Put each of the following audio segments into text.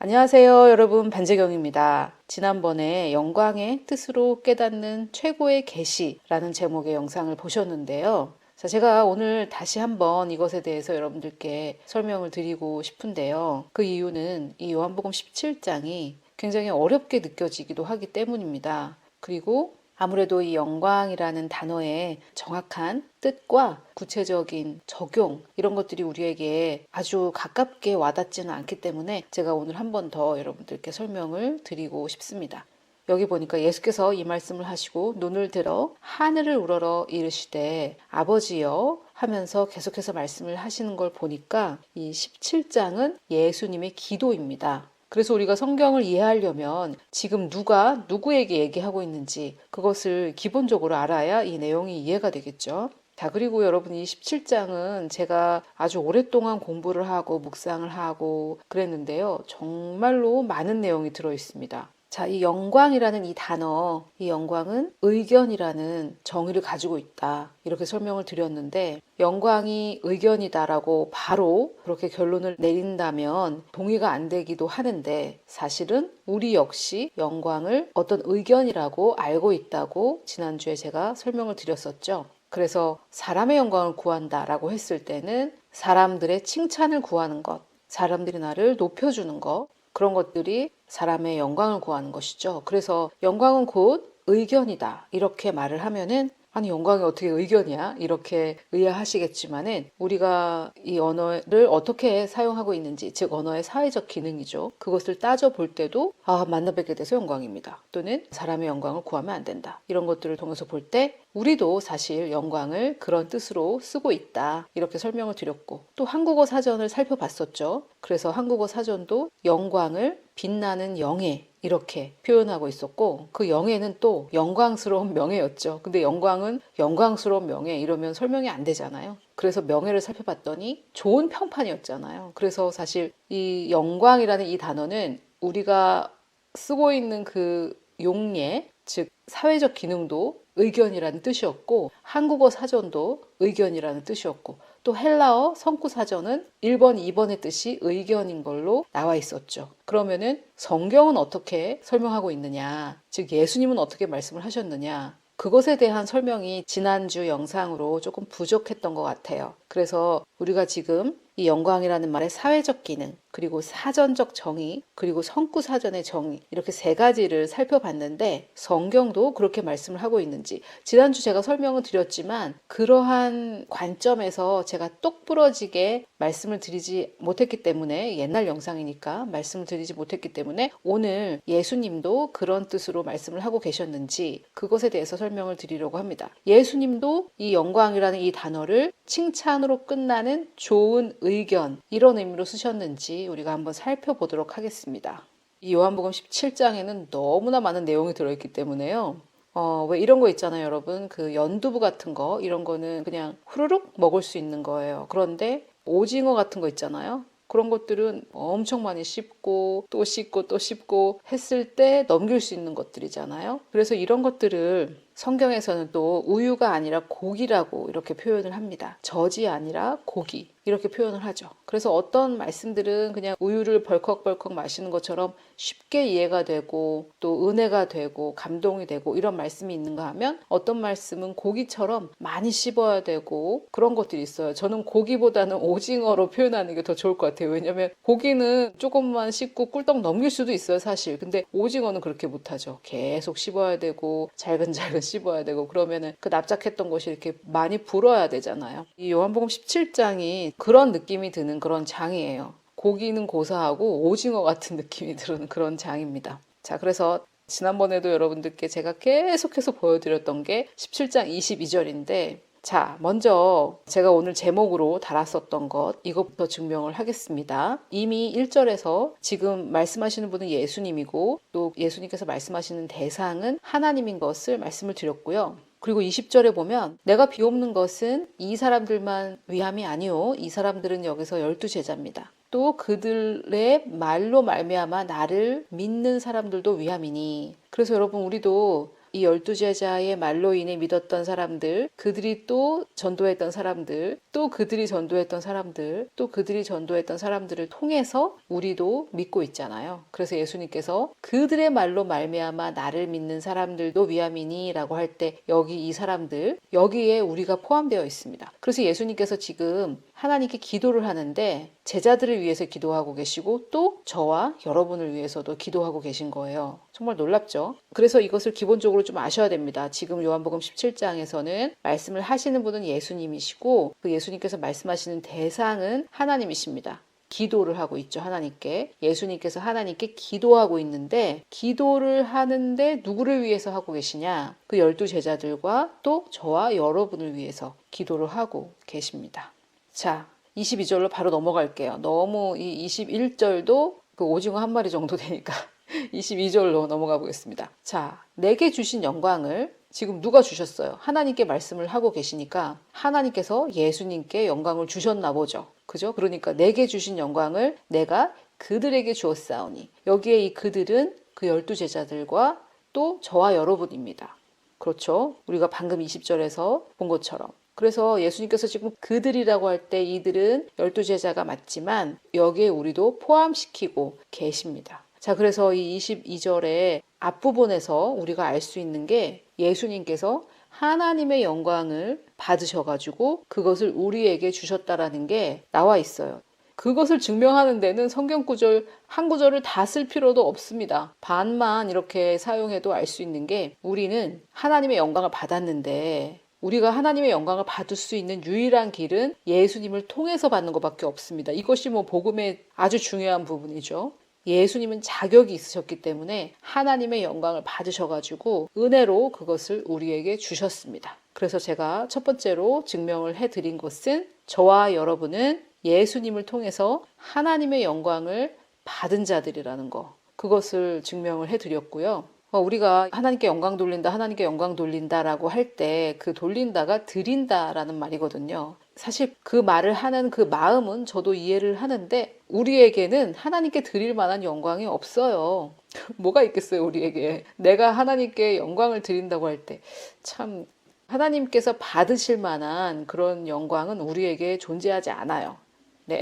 안녕하세요, 여러분. 반재경입니다. 지난번에 영광의 뜻으로 깨닫는 최고의 계시라는 제목의 영상을 보셨는데요. 자, 제가 오늘 다시 한번 이것에 대해서 여러분들께 설명을 드리고 싶은데요. 그 이유는 이 요한복음 17장이 굉장히 어렵게 느껴지기도 하기 때문입니다. 그리고 아무래도 이 영광이라는 단어의 정확한 뜻과 구체적인 적용 이런 것들이 우리에게 아주 가깝게 와닿지는 않기 때문에 제가 오늘 한 번 더 여러분들께 설명을 드리고 싶습니다. 여기 보니까 예수께서 이 말씀을 하시고 눈을 들어 하늘을 우러러 이르시되 아버지여 하면서 계속해서 말씀을 하시는 걸 보니까 이 17장은 예수님의 기도입니다. 그래서 우리가 성경을 이해하려면 지금 누가 누구에게 얘기하고 있는지 그것을 기본적으로 알아야 이 내용이 이해가 되겠죠. 자, 그리고 여러분 이 17장은 제가 아주 오랫동안 공부를 하고 묵상을 하고 그랬는데요. 정말로 많은 내용이 들어 있습니다. 자, 이 영광이라는 이 단어, 이 영광은 의견이라는 정의를 가지고 있다. 이렇게 설명을 드렸는데 영광이 의견이다라고 바로 그렇게 결론을 내린다면 동의가 안 되기도 하는데 사실은 우리 역시 영광을 어떤 의견이라고 알고 있다고 지난주에 제가 설명을 드렸었죠. 그래서 사람의 영광을 구한다라고 했을 때는 사람들의 칭찬을 구하는 것, 사람들이 나를 높여주는 것, 그런 것들이 사람의 영광을 구하는 것이죠. 그래서 영광은 곧 의견이다. 이렇게 말을 하면은 아니 영광이 어떻게 의견이야? 이렇게 의아하시겠지만은 우리가 이 언어를 어떻게 사용하고 있는지, 즉 언어의 사회적 기능이죠. 그것을 따져볼 때도 만나 뵙게 돼서 영광입니다. 또는 사람의 영광을 구하면 안 된다. 이런 것들을 통해서 볼 때 우리도 사실 영광을 그런 뜻으로 쓰고 있다. 이렇게 설명을 드렸고 또 한국어 사전을 살펴봤었죠. 그래서 한국어 사전도 영광을 빛나는 영예 이렇게 표현하고 있었고 그 영예는 또 영광스러운 명예였죠. 근데 영광은 영광스러운 명예 이러면 설명이 안 되잖아요. 그래서 명예를 살펴봤더니 좋은 평판이었잖아요. 그래서 사실 이 영광이라는 이 단어는 우리가 쓰고 있는 그 용예, 즉 사회적 기능도 의견이라는 뜻이었고 한국어 사전도 의견이라는 뜻이었고 또 헬라어 성구 사전은 1번, 2번의 뜻이 의견인 걸로 나와 있었죠. 그러면은 성경은 어떻게 설명하고 있느냐, 즉 예수님은 어떻게 말씀을 하셨느냐, 그것에 대한 설명이 지난주 영상으로 조금 부족했던 것 같아요. 그래서 우리가 지금 이 영광이라는 말의 사회적 기능, 그리고 사전적 정의, 그리고 성구 사전의 정의 이렇게 세 가지를 살펴봤는데 성경도 그렇게 말씀을 하고 있는지 지난주 제가 설명을 드렸지만 그러한 관점에서 제가 똑부러지게 말씀을 드리지 못했기 때문에 옛날 영상이니까 말씀을 드리지 못했기 때문에 오늘 예수님도 그런 뜻으로 말씀을 하고 계셨는지 그것에 대해서 설명을 드리려고 합니다. 예수님도 이 영광이라는 이 단어를 칭찬으로 끝나는 좋은 의견 이런 의미로 쓰셨는지 우리가 한번 살펴보도록 하겠습니다. 이 요한복음 17장에는 너무나 많은 내용이 들어있기 때문에요. 왜 이런 거 있잖아요, 여러분. 그 연두부 같은 거 이런 거는 그냥 후루룩 먹을 수 있는 거예요. 그런데 오징어 같은 거 있잖아요. 그런 것들은 엄청 많이 씹고 또 씹고 또 씹고 했을 때 넘길 수 있는 것들이잖아요. 그래서 이런 것들을 성경에서는 또 우유가 아니라 고기라고 이렇게 표현을 합니다. 젖이 아니라 고기 이렇게 표현을 하죠. 그래서 어떤 말씀들은 그냥 우유를 벌컥벌컥 마시는 것처럼 쉽게 이해가 되고 또 은혜가 되고 감동이 되고 이런 말씀이 있는가 하면 어떤 말씀은 고기처럼 많이 씹어야 되고 그런 것들이 있어요. 저는 고기보다는 오징어로 표현하는 게 더 좋을 것 같아요. 왜냐면 고기는 조금만 씹고 꿀떡 넘길 수도 있어요, 사실. 근데 오징어는 그렇게 못하죠. 계속 씹어야 되고 잘근잘근 씹어야 되고 그러면은 그 납작했던 것이 이렇게 많이 불어야 되잖아요. 이 요한복음 17장이 그런 느낌이 드는 그런 장이에요. 고기는 고사하고 오징어 같은 느낌이 드는 그런 장입니다. 자, 그래서 지난번에도 여러분들께 제가 계속해서 보여드렸던 게 17장 22절인데 자, 먼저 제가 오늘 제목으로 달았었던 것 이것부터 증명을 하겠습니다. 이미 1절에서 지금 말씀하시는 분은 예수님이고 또 예수님께서 말씀하시는 대상은 하나님인 것을 말씀을 드렸고요. 그리고 20절에 보면 내가 비옵는 것은 이 사람들만 위함이 아니오. 이 사람들은 여기서 12제자입니다. 또 그들의 말로 말미암아 나를 믿는 사람들도 위함이니. 그래서 여러분 우리도 이 12제자의 말로 인해 믿었던 사람들, 그들이 또 전도했던 사람들, 또 그들이 전도했던 사람들, 또 그들이 전도했던 사람들을 통해서 우리도 믿고 있잖아요. 그래서 예수님께서 그들의 말로 말미암아 나를 믿는 사람들도 위함이니 라고 할 때 여기 이 사람들, 여기에 우리가 포함되어 있습니다. 그래서 예수님께서 지금 하나님께 기도를 하는데 제자들을 위해서 기도하고 계시고 또 저와 여러분을 위해서도 기도하고 계신 거예요. 정말 놀랍죠? 그래서 이것을 기본적으로 좀 아셔야 됩니다. 지금 요한복음 17장에서는 말씀을 하시는 분은 예수님이시고 그 예수님께서 말씀하시는 대상은 하나님이십니다. 기도를 하고 있죠. 하나님께. 예수님께서 하나님께 기도하고 있는데 기도를 하는데 누구를 위해서 하고 계시냐? 그 12제자들과 또 저와 여러분을 위해서 기도를 하고 계십니다. 자, 22절로 바로 넘어갈게요. 너무 이 21절도 그 오징어 한 마리 정도 되니까 22절로 넘어가 보겠습니다. 자, 내게 주신 영광을 지금 누가 주셨어요? 하나님께 말씀을 하고 계시니까 하나님께서 예수님께 영광을 주셨나 보죠. 그죠? 그러니까 내게 주신 영광을 내가 그들에게 주었사오니 여기에 이 그들은 그 12제자들과 또 저와 여러분입니다. 그렇죠? 우리가 방금 20절에서 본 것처럼. 그래서 예수님께서 지금 그들이라고 할 때 이들은 12제자가 맞지만 여기에 우리도 포함시키고 계십니다. 자, 그래서 이 22절의 앞부분에서 우리가 알 수 있는 게 예수님께서 하나님의 영광을 받으셔가지고 그것을 우리에게 주셨다라는 게 나와 있어요. 그것을 증명하는 데는 성경 구절 한 구절을 다 쓸 필요도 없습니다. 반만 이렇게 사용해도 알 수 있는 게 우리는 하나님의 영광을 받았는데 우리가 하나님의 영광을 받을 수 있는 유일한 길은 예수님을 통해서 받는 것밖에 없습니다. 이것이 복음의 아주 중요한 부분이죠. 예수님은 자격이 있으셨기 때문에 하나님의 영광을 받으셔가지고 은혜로 그것을 우리에게 주셨습니다. 그래서 제가 첫 번째로 증명을 해드린 것은 저와 여러분은 예수님을 통해서 하나님의 영광을 받은 자들이라는 거, 그것을 증명을 해드렸고요. 우리가 하나님께 영광 돌린다, 하나님께 영광 돌린다라고 할 때 그 돌린다가 드린다라는 말이거든요. 사실 그 말을 하는 그 마음은 저도 이해를 하는데 우리에게는 하나님께 드릴 만한 영광이 없어요. 뭐가 있겠어요, 우리에게. 내가 하나님께 영광을 드린다고 할 때 참 하나님께서 받으실 만한 그런 영광은 우리에게 존재하지 않아요. 네.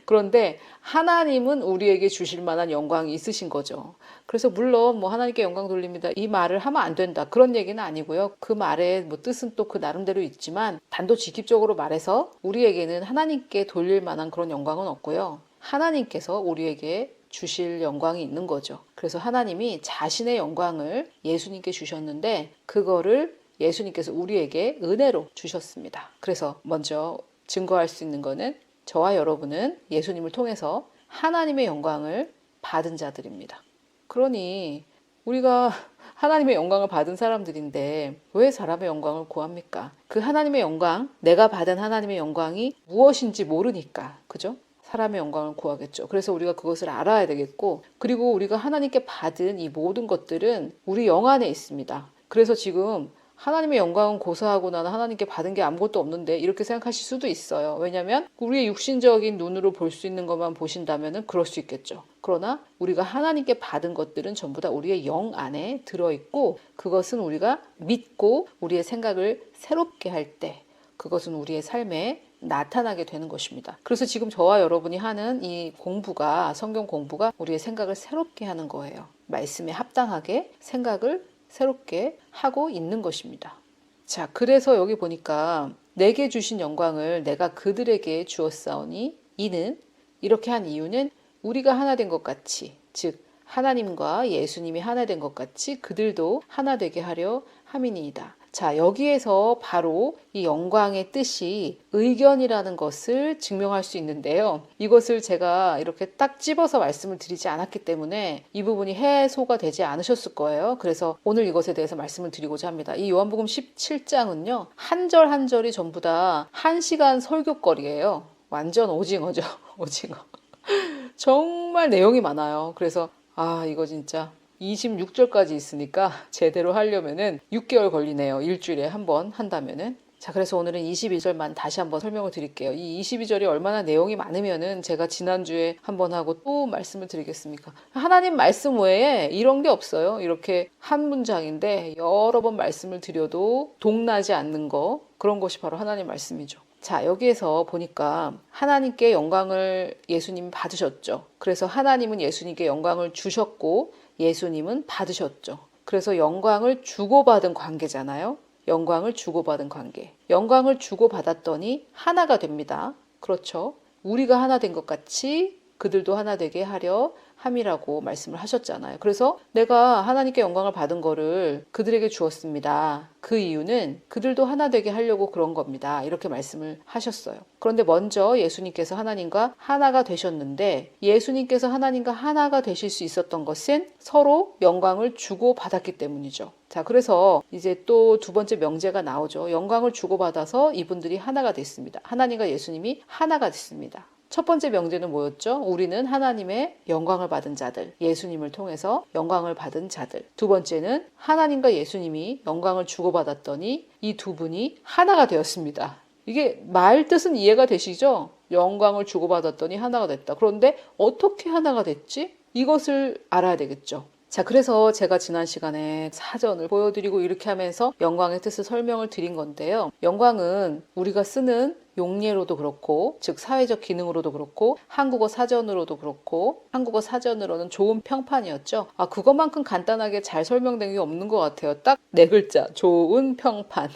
그런데 하나님은 우리에게 주실 만한 영광이 있으신 거죠. 그래서 물론 하나님께 영광 돌립니다, 이 말을 하면 안 된다, 그런 얘기는 아니고요. 그 말의 뜻은 또 그 나름대로 있지만 단도직입적으로 말해서 우리에게는 하나님께 돌릴 만한 그런 영광은 없고요. 하나님께서 우리에게 주실 영광이 있는 거죠. 그래서 하나님이 자신의 영광을 예수님께 주셨는데 그거를 예수님께서 우리에게 은혜로 주셨습니다. 그래서 먼저 증거할 수 있는 거는 저와 여러분은 예수님을 통해서 하나님의 영광을 받은 자들입니다. 그러니 우리가 하나님의 영광을 받은 사람들인데 왜 사람의 영광을 구합니까? 그 하나님의 영광, 내가 받은 하나님의 영광이 무엇인지 모르니까, 그죠? 사람의 영광을 구하겠죠. 그래서 우리가 그것을 알아야 되겠고, 그리고 우리가 하나님께 받은 이 모든 것들은 우리 영 안에 있습니다. 그래서 지금 하나님의 영광은 고사하고 나는 하나님께 받은 게 아무것도 없는데 이렇게 생각하실 수도 있어요. 왜냐하면 우리의 육신적인 눈으로 볼 수 있는 것만 보신다면 그럴 수 있겠죠. 그러나 우리가 하나님께 받은 것들은 전부 다 우리의 영 안에 들어있고 그것은 우리가 믿고 우리의 생각을 새롭게 할 때 그것은 우리의 삶에 나타나게 되는 것입니다. 그래서 지금 저와 여러분이 하는 이 공부가, 성경 공부가 우리의 생각을 새롭게 하는 거예요. 말씀에 합당하게 생각을 새롭게 하고 있는 것입니다. 자, 그래서 여기 보니까 내게 주신 영광을 내가 그들에게 주었사오니 이는, 이렇게 한 이유는 우리가 하나 된 것 같이, 즉 하나님과 예수님이 하나 된 것 같이 그들도 하나 되게 하려 함이니이다. 자, 여기에서 바로 이 영광의 뜻이 의견이라는 것을 증명할 수 있는데요. 이것을 제가 이렇게 딱 집어서 말씀을 드리지 않았기 때문에 이 부분이 해소가 되지 않으셨을 거예요. 그래서 오늘 이것에 대해서 말씀을 드리고자 합니다. 이 요한복음 17장은요. 한 절 한 절이 전부 다 1시간 설교거리예요. 완전 오징어죠. 오징어. 정말 내용이 많아요. 그래서 이거 진짜 26절까지 있으니까 제대로 하려면은 6개월 걸리네요. 일주일에 한 번 한다면은. 자, 그래서 오늘은 22절만 다시 한번 설명을 드릴게요. 이 22절이 얼마나 내용이 많으면은 제가 지난주에 한번 하고 또 말씀을 드리겠습니까? 하나님 말씀 외에 이런 게 없어요. 이렇게 한 문장인데 여러 번 말씀을 드려도 동나지 않는 거, 그런 것이 바로 하나님 말씀이죠. 자, 여기에서 보니까 하나님께 영광을 예수님이 받으셨죠. 그래서 하나님은 예수님께 영광을 주셨고 예수님은 받으셨죠. 그래서 영광을 주고받은 관계잖아요. 영광을 주고받은 관계. 영광을 주고받았더니 하나가 됩니다. 그렇죠. 우리가 하나 된 것 같이 그들도 하나 되게 하려 함이라고 말씀을 하셨잖아요. 그래서 내가 하나님께 영광을 받은 거를 그들에게 주었습니다. 그 이유는 그들도 하나 되게 하려고 그런 겁니다. 이렇게 말씀을 하셨어요. 그런데 먼저 예수님께서 하나님과 하나가 되셨는데 예수님께서 하나님과 하나가 되실 수 있었던 것은 서로 영광을 주고받았기 때문이죠. 자, 그래서 이제 또 두 번째 명제가 나오죠. 영광을 주고받아서 이분들이 하나가 됐습니다. 하나님과 예수님이 하나가 됐습니다. 첫 번째 명제는 뭐였죠? 우리는 하나님의 영광을 받은 자들, 예수님을 통해서 영광을 받은 자들. 두 번째는 하나님과 예수님이 영광을 주고받았더니 이 두 분이 하나가 되었습니다. 이게 말 뜻은 이해가 되시죠? 영광을 주고받았더니 하나가 됐다. 그런데 어떻게 하나가 됐지? 이것을 알아야 되겠죠. 자, 그래서 제가 지난 시간에 사전을 보여드리고 이렇게 하면서 영광의 뜻을 설명을 드린 건데요. 영광은 우리가 쓰는 용례로도 그렇고, 즉 사회적 기능으로도 그렇고, 한국어 사전으로도 그렇고, 한국어 사전으로는 좋은 평판이었죠. 아, 그것만큼 간단하게 잘 설명된 게 없는 것 같아요. 딱 네 글자, 좋은 평판.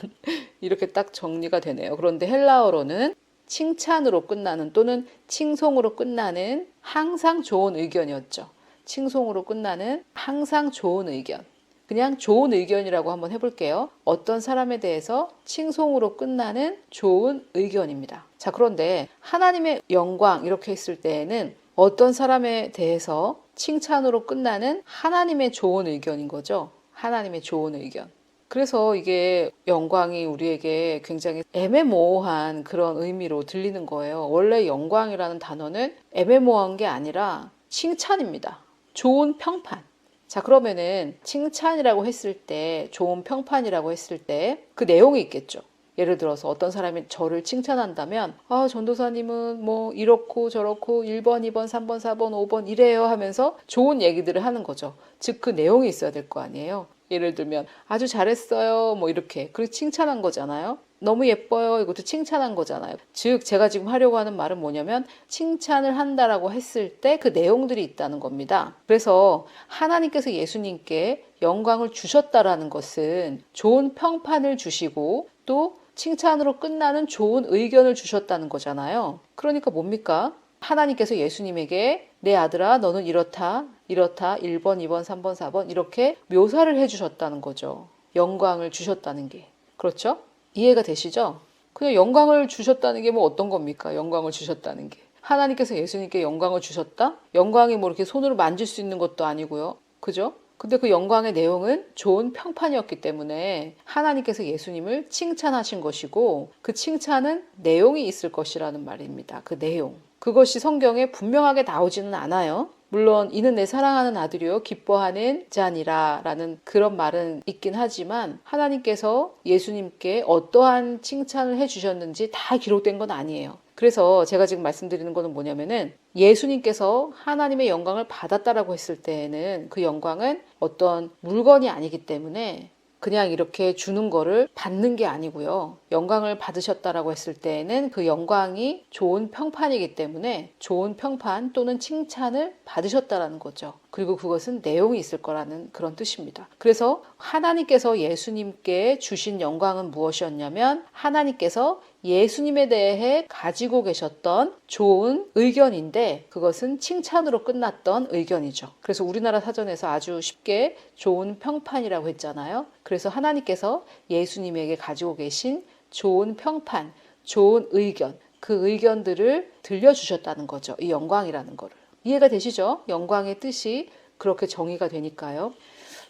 이렇게 딱 정리가 되네요. 그런데 헬라어로는 칭찬으로 끝나는 또는 칭송으로 끝나는 항상 좋은 의견이었죠. 칭송으로 끝나는 항상 좋은 의견. 그냥 좋은 의견이라고 한번 해볼게요. 어떤 사람에 대해서 칭송으로 끝나는 좋은 의견입니다. 자, 그런데 하나님의 영광 이렇게 했을 때에는 어떤 사람에 대해서 칭찬으로 끝나는 하나님의 좋은 의견인 거죠. 하나님의 좋은 의견. 그래서 이게 영광이 우리에게 굉장히 애매모호한 그런 의미로 들리는 거예요. 원래 영광이라는 단어는 애매모호한 게 아니라 칭찬입니다. 좋은 평판. 자, 그러면은 칭찬이라고 했을 때, 좋은 평판이라고 했을 때 그 내용이 있겠죠. 예를 들어서 어떤 사람이 저를 칭찬한다면 아, 전도사님은 뭐 이렇고 저렇고 1번, 2번, 3번, 4번, 5번 이래요 하면서 좋은 얘기들을 하는 거죠. 즉 그 내용이 있어야 될 거 아니에요. 예를 들면 아주 잘했어요 뭐 이렇게 그리고 칭찬한 거잖아요. 너무 예뻐요. 이것도 칭찬한 거잖아요. 즉 제가 지금 하려고 하는 말은 뭐냐면 칭찬을 한다라고 했을 때 그 내용들이 있다는 겁니다. 그래서 하나님께서 예수님께 영광을 주셨다라는 것은 좋은 평판을 주시고 또 칭찬으로 끝나는 좋은 의견을 주셨다는 거잖아요. 그러니까 뭡니까? 하나님께서 예수님에게 내 아들아 너는 이렇다 1번, 2번, 3번, 4번 이렇게 묘사를 해주셨다는 거죠. 영광을 주셨다는 게. 그렇죠? 이해가 되시죠? 그냥 영광을 주셨다는 게 뭐 어떤 겁니까? 영광을 주셨다는 게. 하나님께서 예수님께 영광을 주셨다? 영광이 뭐 이렇게 손으로 만질 수 있는 것도 아니고요. 그죠? 근데 그 영광의 내용은 좋은 평판이었기 때문에 하나님께서 예수님을 칭찬하신 것이고 그 칭찬은 내용이 있을 것이라는 말입니다. 그 내용. 그것이 성경에 분명하게 나오지는 않아요. 물론 이는 내 사랑하는 아들이요 기뻐하는 자니라 라는 그런 말은 있긴 하지만 하나님께서 예수님께 어떠한 칭찬을 해주셨는지 다 기록된 건 아니에요. 그래서 제가 지금 말씀드리는 거는 뭐냐면은 예수님께서 하나님의 영광을 받았다라고 했을 때에는 그 영광은 어떤 물건이 아니기 때문에 그냥 이렇게 주는 거를 받는 게 아니고요. 영광을 받으셨다라고 했을 때에는 그 영광이 좋은 평판이기 때문에 좋은 평판 또는 칭찬을 받으셨다라는 거죠. 그리고 그것은 내용이 있을 거라는 그런 뜻입니다. 그래서 하나님께서 예수님께 주신 영광은 무엇이었냐면 하나님께서 예수님에 대해 가지고 계셨던 좋은 의견인데 그것은 칭찬으로 끝났던 의견이죠. 그래서 우리나라 사전에서 아주 쉽게 좋은 평판이라고 했잖아요. 그래서 하나님께서 예수님에게 가지고 계신 좋은 평판, 좋은 의견, 그 의견들을 들려주셨다는 거죠. 이 영광이라는 거를. 이해가 되시죠? 영광의 뜻이 그렇게 정의가 되니까요.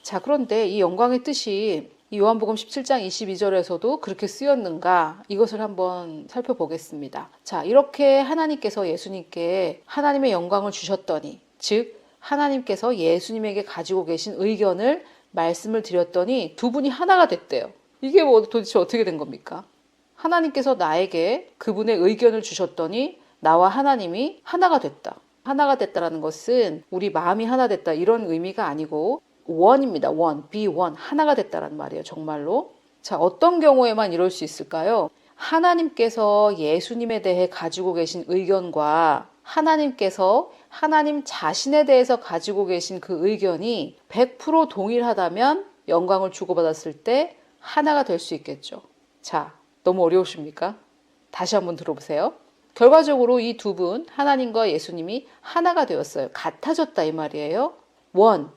자, 그런데 이 영광의 뜻이 이 요한복음 17장 22절에서도 그렇게 쓰였는가? 이것을 한번 살펴보겠습니다. 자, 이렇게 하나님께서 예수님께 하나님의 영광을 주셨더니, 즉 하나님께서 예수님에게 가지고 계신 의견을 말씀을 드렸더니 두 분이 하나가 됐대요. 이게 뭐 도대체 어떻게 된 겁니까? 하나님께서 나에게 그분의 의견을 주셨더니 나와 하나님이 하나가 됐다. 하나가 됐다라는 것은 우리 마음이 하나 됐다 이런 의미가 아니고 원입니다. 원, be one, 하나가 됐다라는 말이에요. 정말로. 자, 어떤 경우에만 이럴 수 있을까요? 하나님께서 예수님에 대해 가지고 계신 의견과 하나님께서 하나님 자신에 대해서 가지고 계신 그 의견이 100% 동일하다면 영광을 주고받았을 때 하나가 될 수 있겠죠. 자, 너무 어려우십니까? 다시 한번 들어보세요. 결과적으로 이 두 분, 하나님과 예수님이 하나가 되었어요. 같아졌다 이 말이에요. 원,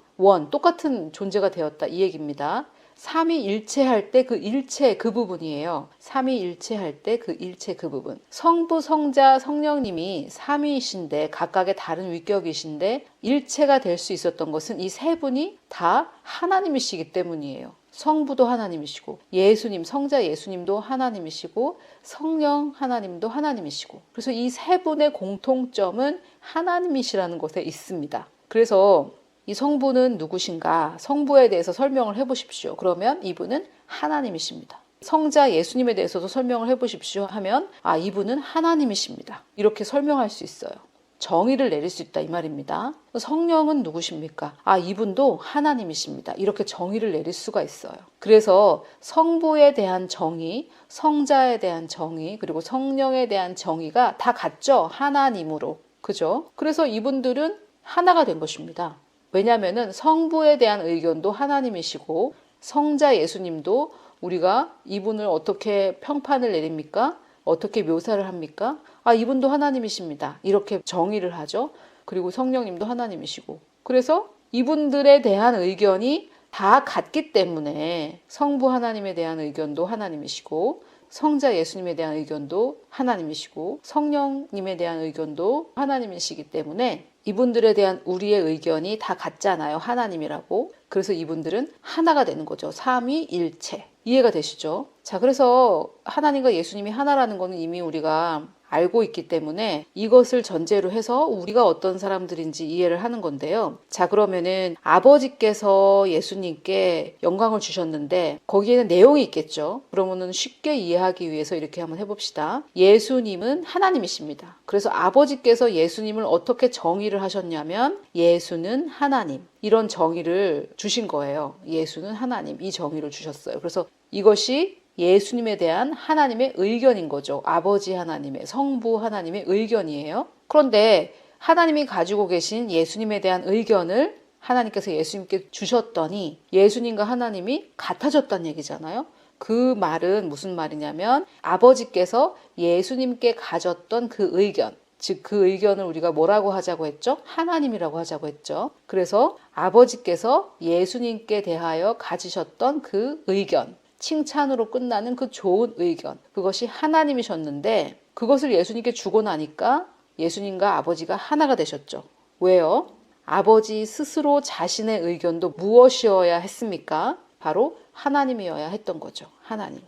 똑같은 존재가 되었다 이 얘기입니다. 삼위일체할 때 그 일체 그 부분이에요. 삼위일체할 때 그 일체 그 부분. 성부, 성자, 성령님이 삼위이신데 각각의 다른 위격이신데 일체가 될 수 있었던 것은 이 세 분이 다 하나님이시기 때문이에요. 성부도 하나님이시고 예수님, 성자 예수님도 하나님이시고 성령 하나님도 하나님이시고 그래서 이 세 분의 공통점은 하나님이시라는 것에 있습니다. 그래서 이 성부는 누구신가? 성부에 대해서 설명을 해보십시오. 그러면 이분은 하나님이십니다. 성자 예수님에 대해서도 설명을 해보십시오 하면 이분은 하나님이십니다. 이렇게 설명할 수 있어요. 정의를 내릴 수 있다 이 말입니다. 성령은 누구십니까? 이분도 하나님이십니다. 이렇게 정의를 내릴 수가 있어요. 그래서 성부에 대한 정의, 성자에 대한 정의, 그리고 성령에 대한 정의가 다 같죠? 하나님으로. 그죠? 그래서 이분들은 하나가 된 것입니다. 왜냐하면 성부에 대한 의견도 하나님이시고 성자 예수님도 우리가 이분을 어떻게 평판을 내립니까? 어떻게 묘사를 합니까? 이분도 하나님이십니다. 이렇게 정의를 하죠. 그리고 성령님도 하나님이시고. 그래서 이분들에 대한 의견이 다 같기 때문에 성부 하나님에 대한 의견도 하나님이시고 성자 예수님에 대한 의견도 하나님이시고 성령님에 대한 의견도 하나님이시기 때문에 이분들에 대한 우리의 의견이 다 같잖아요. 하나님이라고. 그래서 이분들은 하나가 되는 거죠. 삼위일체. 이해가 되시죠? 자, 그래서 하나님과 예수님이 하나라는 것은 이미 우리가 알고 있기 때문에 이것을 전제로 해서 우리가 어떤 사람들인지 이해를 하는 건데요. 자, 그러면은 아버지께서 예수님께 영광을 주셨는데 거기에는 내용이 있겠죠. 그러면은 쉽게 이해하기 위해서 이렇게 한번 해봅시다. 예수님은 하나님이십니다. 그래서 아버지께서 예수님을 어떻게 정의를 하셨냐면 예수는 하나님. 이런 정의를 주신 거예요. 예수는 하나님. 이 정의를 주셨어요. 그래서 이것이 예수님에 대한 하나님의 의견인 거죠. 아버지 하나님의, 성부 하나님의 의견이에요. 그런데 하나님이 가지고 계신 예수님에 대한 의견을 하나님께서 예수님께 주셨더니 예수님과 하나님이 같아졌다는 얘기잖아요. 그 말은 무슨 말이냐면 아버지께서 예수님께 가졌던 그 의견, 즉 그 의견을 우리가 뭐라고 하자고 했죠? 하나님이라고 하자고 했죠. 그래서 아버지께서 예수님께 대하여 가지셨던 그 의견, 칭찬으로 끝나는 그 좋은 의견, 그것이 하나님이셨는데 그것을 예수님께 주고 나니까 예수님과 아버지가 하나가 되셨죠. 왜요? 아버지 스스로 자신의 의견도 무엇이어야 했습니까? 바로 하나님이어야 했던 거죠. 하나님.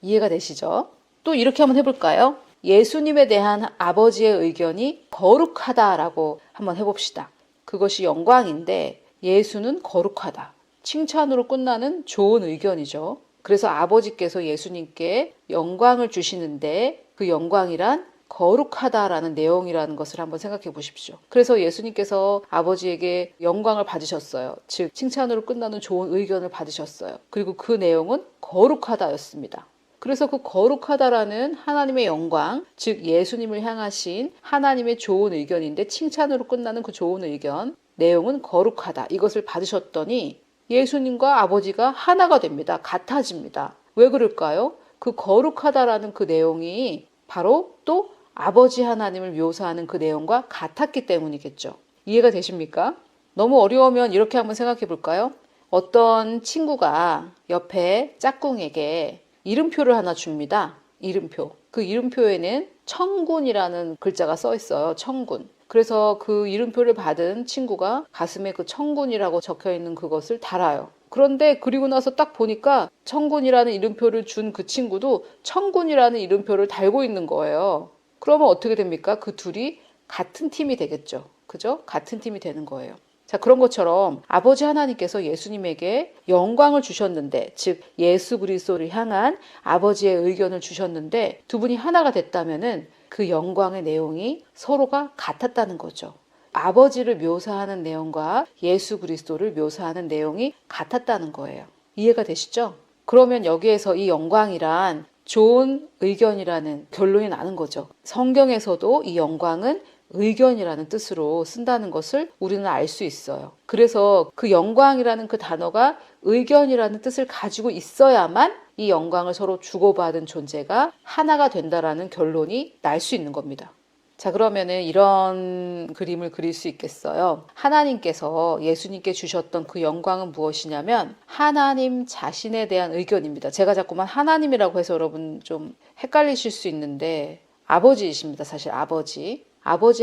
이해가 되시죠? 또 이렇게 한번 해볼까요? 예수님에 대한 아버지의 의견이 거룩하다라고 한번 해봅시다. 그것이 영광인데 예수는 거룩하다. 칭찬으로 끝나는 좋은 의견이죠. 그래서 아버지께서 예수님께 영광을 주시는데 그 영광이란 거룩하다라는 내용이라는 것을 한번 생각해 보십시오. 그래서 예수님께서 아버지에게 영광을 받으셨어요. 즉 칭찬으로 끝나는 좋은 의견을 받으셨어요. 그리고 그 내용은 거룩하다였습니다. 그래서 그 거룩하다라는 하나님의 영광, 즉 예수님을 향하신 하나님의 좋은 의견인데 칭찬으로 끝나는 그 좋은 의견, 내용은 거룩하다. 이것을 받으셨더니 예수님과 아버지가 하나가 됩니다. 같아집니다. 왜 그럴까요? 그 거룩하다라는 그 내용이 바로 또 아버지 하나님을 묘사하는 그 내용과 같았기 때문이겠죠. 이해가 되십니까? 너무 어려우면 이렇게 한번 생각해 볼까요? 어떤 친구가 옆에 짝꿍에게 이름표를 하나 줍니다. 이름표. 그 이름표에는 청군이라는 글자가 써 있어요. 청군. 그래서 그 이름표를 받은 친구가 가슴에 그 청군이라고 적혀 있는 그것을 달아요. 그런데 그리고 나서 딱 보니까 청군이라는 이름표를 준 그 친구도 청군이라는 이름표를 달고 있는 거예요. 그러면 어떻게 됩니까? 그 둘이 같은 팀이 되겠죠. 그죠? 같은 팀이 되는 거예요. 자, 그런 것처럼 아버지 하나님께서 예수님에게 영광을 주셨는데, 즉 예수 그리스도를 향한 아버지의 의견을 주셨는데 두 분이 하나가 됐다면은 그 영광의 내용이 서로가 같았다는 거죠. 아버지를 묘사하는 내용과 예수 그리스도를 묘사하는 내용이 같았다는 거예요. 이해가 되시죠? 그러면 여기에서 이 영광이란 좋은 의견이라는 결론이 나는 거죠. 성경에서도 이 영광은 의견이라는 뜻으로 쓴다는 것을 우리는 알 수 있어요. 그래서 그 영광이라는 그 단어가 의견이라는 뜻을 가지고 있어야만 이 영광을 서로 주고받은 존재가 하나가 된다라는 결론이 날 수 있는 겁니다. 자, 그러면은 이런 그림을 그릴 수 있겠어요. 하나님께서 예수님께 주셨던 그 영광은 무엇이냐면 하나님 자신에 대한 의견입니다. 제가 자꾸만 하나님이라고 해서 여러분 좀 헷갈리실 수 있는데 아버지이십니다. 사실 아버지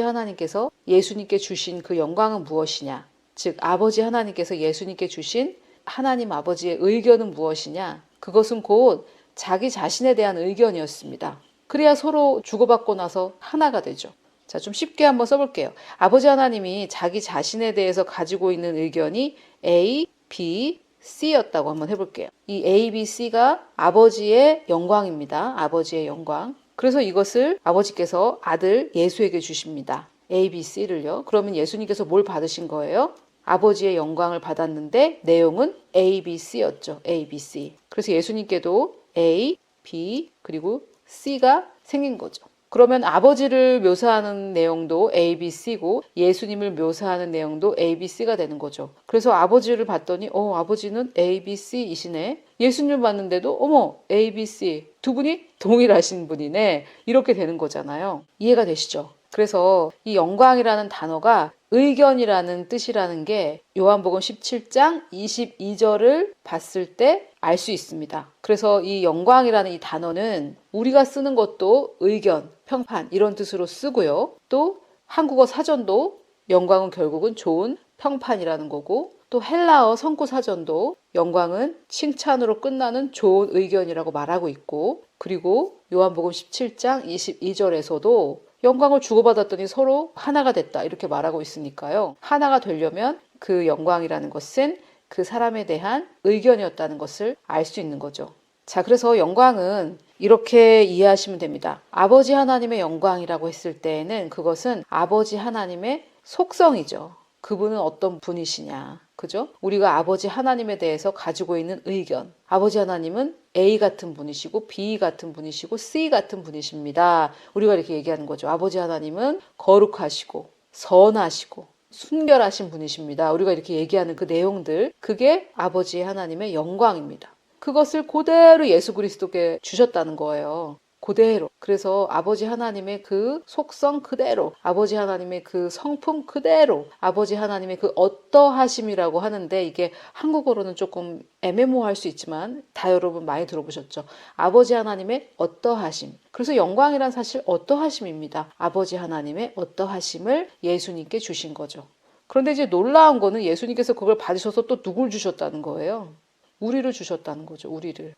하나님께서 예수님께 주신 그 영광은 무엇이냐? 즉 아버지 하나님께서 예수님께 주신 하나님 아버지의 의견은 무엇이냐? 그것은 곧 자기 자신에 대한 의견이었습니다. 그래야 서로 주고받고 나서 하나가 되죠. 자, 좀 쉽게 한번 써볼게요. 아버지 하나님이 자기 자신에 대해서 가지고 있는 의견이 A, B, C였다고 한번 해볼게요. 이 A, B, C가 아버지의 영광입니다. 아버지의 영광. 그래서 이것을 아버지께서 아들 예수에게 주십니다. A, B, C를요. 그러면 예수님께서 뭘 받으신 거예요? 아버지의 영광을 받았는데 내용은 A, B, C였죠. A, B, C. 그래서 예수님께도 A, B, 그리고 C가 생긴 거죠. 그러면 아버지를 묘사하는 내용도 A, B, C고 예수님을 묘사하는 내용도 A, B, C가 되는 거죠. 그래서 아버지를 봤더니 아버지는 A, B, C이시네. 예수님을 봤는데도 어머 A, B, C 두 분이 동일하신 분이네. 이렇게 되는 거잖아요. 이해가 되시죠? 그래서 이 영광이라는 단어가 의견이라는 뜻이라는 게 요한복음 17장 22절을 봤을 때 알 수 있습니다. 그래서 이 영광이라는 이 단어는 우리가 쓰는 것도 의견, 평판 이런 뜻으로 쓰고요. 또 한국어 사전도 영광은 결국은 좋은 평판이라는 거고 또 헬라어 성구 사전도 영광은 칭찬으로 끝나는 좋은 의견이라고 말하고 있고 그리고 요한복음 17장 22절에서도 영광을 주고받았더니 서로 하나가 됐다 이렇게 말하고 있으니까요. 하나가 되려면 그 영광이라는 것은 그 사람에 대한 의견이었다는 것을 알 수 있는 거죠. 자, 그래서 영광은 이렇게 이해하시면 됩니다. 아버지 하나님의 영광이라고 했을 때에는 그것은 아버지 하나님의 속성이죠. 그분은 어떤 분이시냐. 그죠? 우리가 아버지 하나님에 대해서 가지고 있는 의견. 아버지 하나님은 A 같은 분이시고 B 같은 분이시고 C 같은 분이십니다. 우리가 이렇게 얘기하는 거죠. 아버지 하나님은 거룩하시고 선하시고 순결하신 분이십니다. 우리가 이렇게 얘기하는 그 내용들, 그게 아버지 하나님의 영광입니다. 그것을 그대로 예수 그리스도께 주셨다는 거예요. 그대로. 그래서 아버지 하나님의 그 속성 그대로, 아버지 하나님의 그 성품 그대로, 아버지 하나님의 그 어떠하심이라고 하는데 이게 한국어로는 조금 애매모호할 수 있지만 다 여러분 많이 들어보셨죠? 아버지 하나님의 어떠하심. 그래서 영광이란 사실 어떠하심입니다. 아버지 하나님의 어떠하심을 예수님께 주신 거죠. 그런데 이제 놀라운 거는 예수님께서 그걸 받으셔서 또 누굴 주셨다는 거예요? 우리를 주셨다는 거죠. 우리를.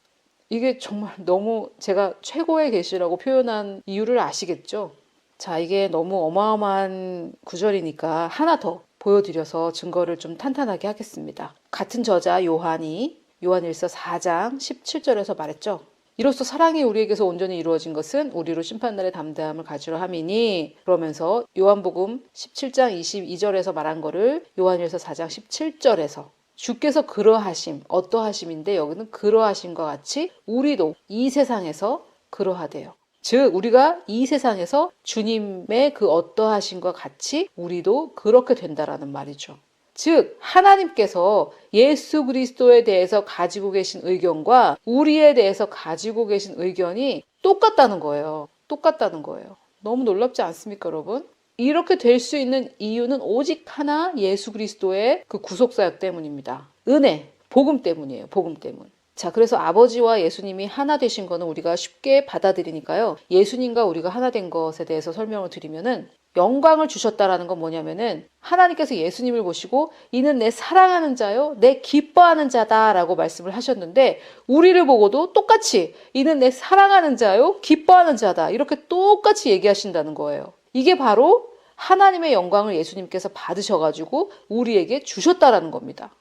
이게 정말 너무 제가 최고의 계시라고 표현한 이유를 아시겠죠? 자, 이게 너무 어마어마한 구절이니까 하나 더 보여드려서 증거를 좀 탄탄하게 하겠습니다. 같은 저자 요한이 요한일서 4장 17절에서 말했죠. 이로써 사랑이 우리에게서 온전히 이루어진 것은 우리로 심판날의 담대함을 가지려 함이니 그러면서 요한복음 17장 22절에서 말한 거를 요한일서 4장 17절에서 주께서 그러하심, 어떠하심인데 여기는 그러하심과 같이 우리도 이 세상에서 그러하대요. 즉 우리가 이 세상에서 주님의 그 어떠하심과 같이 우리도 그렇게 된다라는 말이죠. 즉 하나님께서 예수 그리스도에 대해서 가지고 계신 의견과 우리에 대해서 가지고 계신 의견이 똑같다는 거예요. 똑같다는 거예요. 너무 놀랍지 않습니까, 여러분? 이렇게 될 수 있는 이유는 오직 하나 예수 그리스도의 그 구속사역 때문입니다. 은혜, 복음 때문이에요. 복음 때문. 자, 그래서 아버지와 예수님이 하나 되신 거는 우리가 쉽게 받아들이니까요. 예수님과 우리가 하나 된 것에 대해서 설명을 드리면은 영광을 주셨다라는 건 뭐냐면은 하나님께서 예수님을 보시고 이는 내 사랑하는 자요, 내 기뻐하는 자다라고 말씀을 하셨는데 우리를 보고도 똑같이 이는 내 사랑하는 자요, 기뻐하는 자다 이렇게 똑같이 얘기하신다는 거예요. 이게 바로 하나님의 영광을 예수님께서 받으셔가지고 우리에게 주셨다라는 겁니다.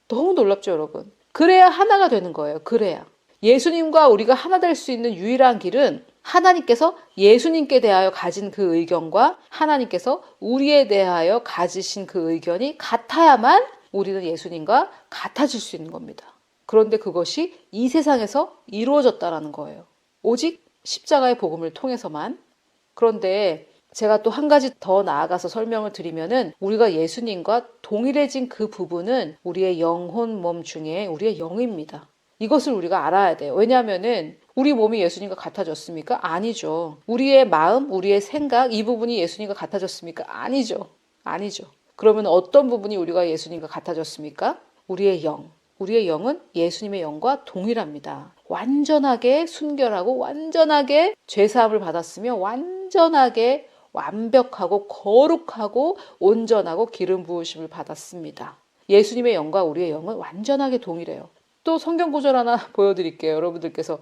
너무 놀랍죠, 여러분? 그래야 하나가 되는 거예요. 그래야. 예수님과 우리가 하나 될 수 있는 유일한 길은 하나님께서 예수님께 대하여 가진 그 의견과 하나님께서 우리에 대하여 가지신 그 의견이 같아야만 우리는 예수님과 같아질 수 있는 겁니다. 그런데 그것이 이 세상에서 이루어졌다라는 거예요. 오직 십자가의 복음을 통해서만. 그런데 제가 또 한 가지 더 나아가서 설명을 드리면은 우리가 예수님과 동일해진 그 부분은 우리의 영혼 몸 중에 우리의 영입니다. 이것을 우리가 알아야 돼요. 왜냐하면은 우리 몸이 예수님과 같아졌습니까? 아니죠. 우리의 마음, 우리의 생각, 이 부분이 예수님과 같아졌습니까? 아니죠. 아니죠. 그러면 어떤 부분이 우리가 예수님과 같아졌습니까? 우리의 영. 우리의 영은 예수님의 영과 동일합니다. 완전하게 순결하고 완전하게 죄사함을 받았으며 완전하게 완벽하고 거룩하고 온전하고 기름 부으심을 받았습니다. 예수님의 영과 우리의 영은 완전하게 동일해요. 또 성경 구절 하나 보여드릴게요. 여러분들께서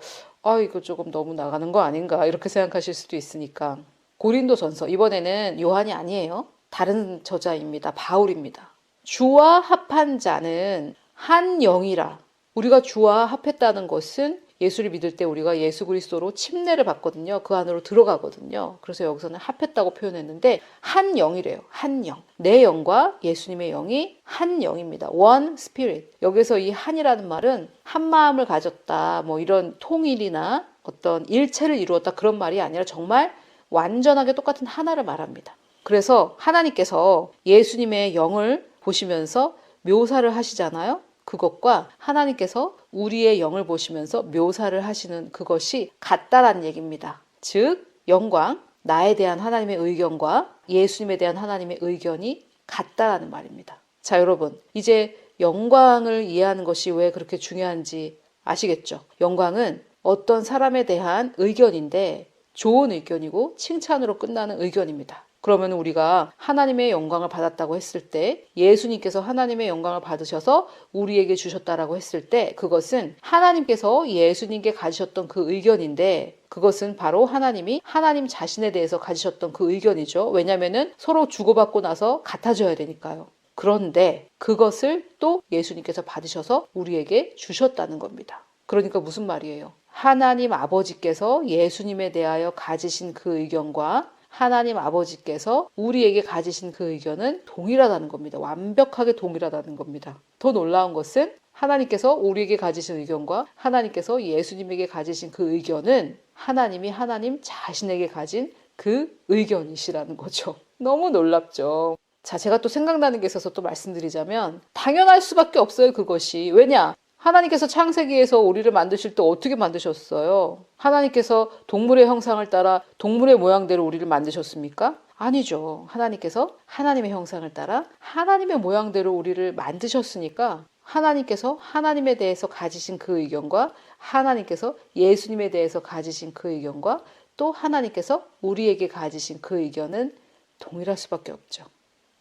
이거 조금 너무 나가는 거 아닌가 이렇게 생각하실 수도 있으니까. 고린도전서, 이번에는 요한이 아니에요. 다른 저자입니다. 바울입니다. 주와 합한 자는 한 영이라. 우리가 주와 합했다는 것은 예수를 믿을 때 우리가 예수 그리스도로 침례를 받거든요. 그 안으로 들어가거든요. 그래서 여기서는 합했다고 표현했는데 한 영이래요. 한 영. 내 영과 예수님의 영이 한 영입니다. One Spirit. 여기서 이 한이라는 말은 한 마음을 가졌다, 뭐 이런 통일이나 어떤 일체를 이루었다 그런 말이 아니라 정말 완전하게 똑같은 하나를 말합니다. 그래서 하나님께서 예수님의 영을 보시면서 묘사를 하시잖아요. 그것과 하나님께서 우리의 영을 보시면서 묘사를 하시는 그것이 같다라는 얘기입니다. 즉 영광, 나에 대한 하나님의 의견과 예수님에 대한 하나님의 의견이 같다라는 말입니다. 자, 여러분, 이제 영광을 이해하는 것이 왜 그렇게 중요한지 아시겠죠? 영광은 어떤 사람에 대한 의견인데 좋은 의견이고 칭찬으로 끝나는 의견입니다. 그러면 우리가 하나님의 영광을 받았다고 했을 때, 예수님께서 하나님의 영광을 받으셔서 우리에게 주셨다라고 했을 때, 그것은 하나님께서 예수님께 가지셨던 그 의견인데, 그것은 바로 하나님이 하나님 자신에 대해서 가지셨던 그 의견이죠. 왜냐하면 서로 주고받고 나서 같아져야 되니까요. 그런데 그것을 또 예수님께서 받으셔서 우리에게 주셨다는 겁니다. 그러니까 무슨 말이에요? 하나님 아버지께서 예수님에 대하여 가지신 그 의견과 하나님 아버지께서 우리에게 가지신 그 의견은 동일하다는 겁니다. 완벽하게 동일하다는 겁니다. 더 놀라운 것은 하나님께서 우리에게 가지신 의견과 하나님께서 예수님에게 가지신 그 의견은 하나님이 하나님 자신에게 가진 그 의견이시라는 거죠. 너무 놀랍죠. 자, 제가 또 생각나는 게 있어서 또 말씀드리자면 당연할 수밖에 없어요, 그것이. 왜냐? 하나님께서 창세기에서 우리를 만드실 때 어떻게 만드셨어요? 하나님께서 동물의 형상을 따라 동물의 모양대로 우리를 만드셨습니까? 아니죠. 하나님께서 하나님의 형상을 따라 하나님의 모양대로 우리를 만드셨으니까 하나님께서 하나님에 대해서 가지신 그 의견과 하나님께서 예수님에 대해서 가지신 그 의견과 또 하나님께서 우리에게 가지신 그 의견은 동일할 수밖에 없죠.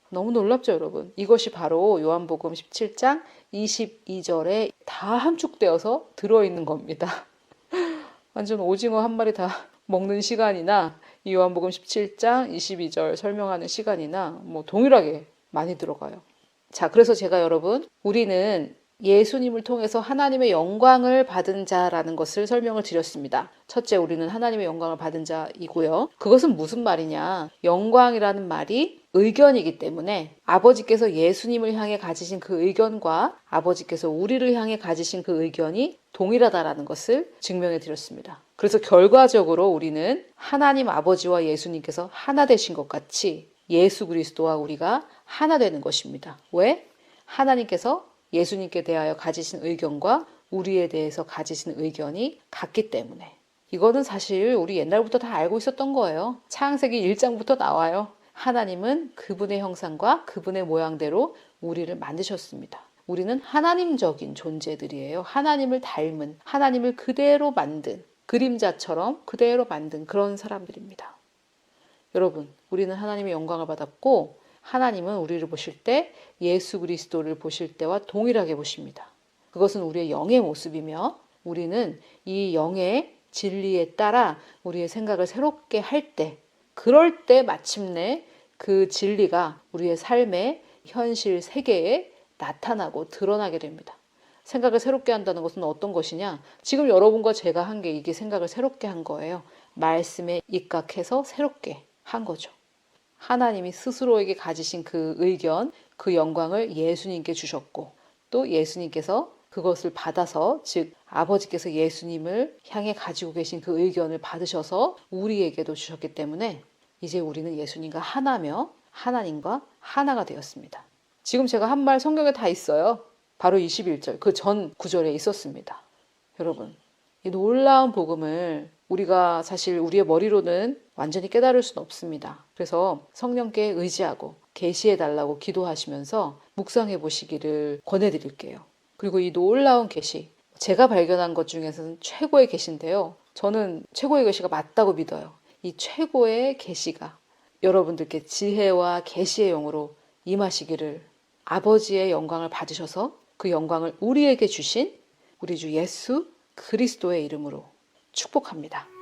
너무 놀랍죠, 여러분? 이것이 바로 요한복음 17장 22절에 다 함축되어서 들어있는 겁니다. 완전 오징어 한 마리 다 먹는 시간이나 이 요한복음 17장 22절 설명하는 시간이나 뭐 동일하게 많이 들어가요. 자, 그래서 제가 여러분, 우리는 예수님을 통해서 하나님의 영광을 받은 자라는 것을 설명을 드렸습니다. 첫째, 우리는 하나님의 영광을 받은 자이고요. 그것은 무슨 말이냐? 영광이라는 말이 의견이기 때문에 아버지께서 예수님을 향해 가지신 그 의견과 아버지께서 우리를 향해 가지신 그 의견이 동일하다라는 것을 증명해 드렸습니다. 그래서 결과적으로 우리는 하나님 아버지와 예수님께서 하나 되신 것 같이 예수 그리스도와 우리가 하나 되는 것입니다. 왜? 하나님께서 예수님께 대하여 가지신 의견과 우리에 대해서 가지신 의견이 같기 때문에. 이거는 사실 우리 옛날부터 다 알고 있었던 거예요. 창세기 1장부터 나와요. 하나님은 그분의 형상과 그분의 모양대로 우리를 만드셨습니다. 우리는 하나님적인 존재들이에요. 하나님을 닮은, 하나님을 그대로 만든, 그림자처럼 그대로 만든 그런 사람들입니다. 여러분, 우리는 하나님의 영광을 받았고 하나님은 우리를 보실 때 예수 그리스도를 보실 때와 동일하게 보십니다. 그것은 우리의 영의 모습이며 우리는 이 영의 진리에 따라 우리의 생각을 새롭게 할 때, 그럴 때 마침내 그 진리가 우리의 삶의 현실 세계에 나타나고 드러나게 됩니다. 생각을 새롭게 한다는 것은 어떤 것이냐? 지금 여러분과 제가 한 게 이게 생각을 새롭게 한 거예요. 말씀에 입각해서 새롭게 한 거죠. 하나님이 스스로에게 가지신 그 의견, 그 영광을 예수님께 주셨고 또 예수님께서 그것을 받아서 즉 아버지께서 예수님을 향해 가지고 계신 그 의견을 받으셔서 우리에게도 주셨기 때문에 이제 우리는 예수님과 하나며 하나님과 하나가 되었습니다. 지금 제가 한 말 성경에 다 있어요. 바로 21절 그 전 구절에 있었습니다. 여러분 이 놀라운 복음을 우리가 사실 우리의 머리로는 완전히 깨달을 수는 없습니다. 그래서 성령께 의지하고 계시해 달라고 기도하시면서 묵상해 보시기를 권해드릴게요. 그리고 이 놀라운 계시 제가 발견한 것 중에서는 최고의 계시인데요. 저는 최고의 계시가 맞다고 믿어요. 이 최고의 계시가 여러분들께 지혜와 계시의 영으로 임하시기를 아버지의 영광을 받으셔서 그 영광을 우리에게 주신 우리 주 예수 그리스도의 이름으로 축복합니다.